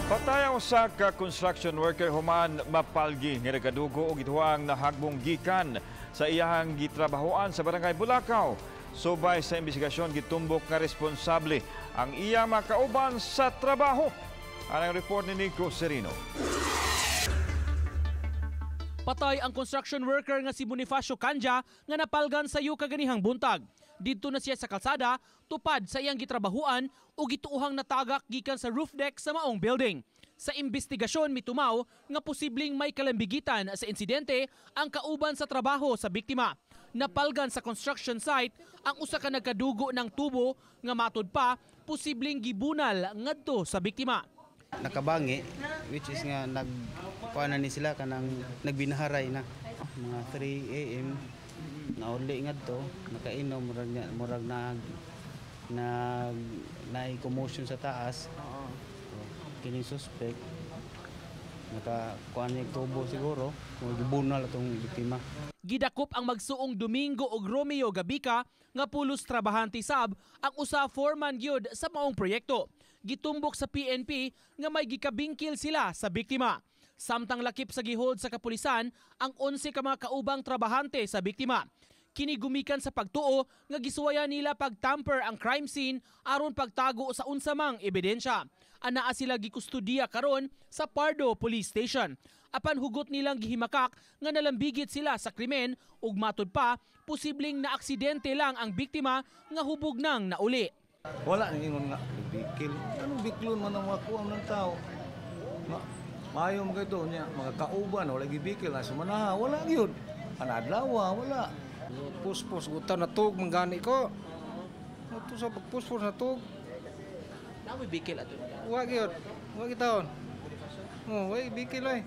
Patay ang usa ka construction worker human mapalgi nga nagadugo og gituang nahagbong gikan sa iyahang gitrabahoan sa barangay Bulacau. Subay sa investigasyon gitumbok nga responsable ang iyang mga kauban sa trabaho. Ang report ni Nico Serino. Patay ang construction worker nga si Bonifacio Canja nga napalgan sa iyo kaganihang buntag. Dito na siya sa kalsada, tupad sa iyang gitrabahuan o gituuhang natagak gikan sa roof deck sa maong building. Sa investigasyon mitumaw nga posibleng may kalambigitan sa insidente ang kauban sa trabaho sa biktima. Napalgan sa construction site ang usa ka nagkadugo ng tubo nga matud pa posibleng gibunal ngadto sa biktima. Nakabangi, which is nga nagkuanan ni sila kanang nagbinaharay na mga 3 AM na uli ngadto nakainom murag na commotion sa taas. Kining suspek nakakuan niya tubo siguro o gibunal atong biktima. Gidakop ang Magsuong Domingo ug Romeo Gabika nga pulos trabahante sab ang usa foreman gyud sa maong proyekto. Gitumbok sa PNP nga may gikabingkil sila sa biktima. Samtang lakip sa gihold sa kapulisan ang 11 ka mga kaubang trabahante sa biktima. Kini gumikan sa pagtuo nga gisuwayan nila pagtamper ang crime scene aron pagtago sa unsamang ebidensya. Anaa sila gikustodiya karon sa Pardo Police Station. Apan hugot nilang gihimakak nga nalambigit sila sa krimen ug matud pa posibleng na aksidente lang ang biktima nga hubog nang nauli. Wala ningon nga bikil. Anong biklon man ang makuha ng tao? Mayom kayo niya mga kauban wala gibikil na sumanaha wala gyud. Anadlaw wala. Puspos gutan na tug manggani ko. Ato sa pagpuspos na tug. Namoy bikil ato. Wa gyud. Wa gitaon. Oh, way bikil ay.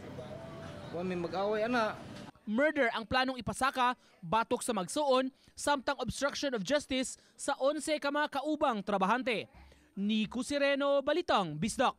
Wa may mag-away ana. Murder ang planong ipasaka batok sa Magsuon samtang obstruction of justice sa 11 ka mga kaubang trabahante. Nico Sereno, Balitang Bisdak.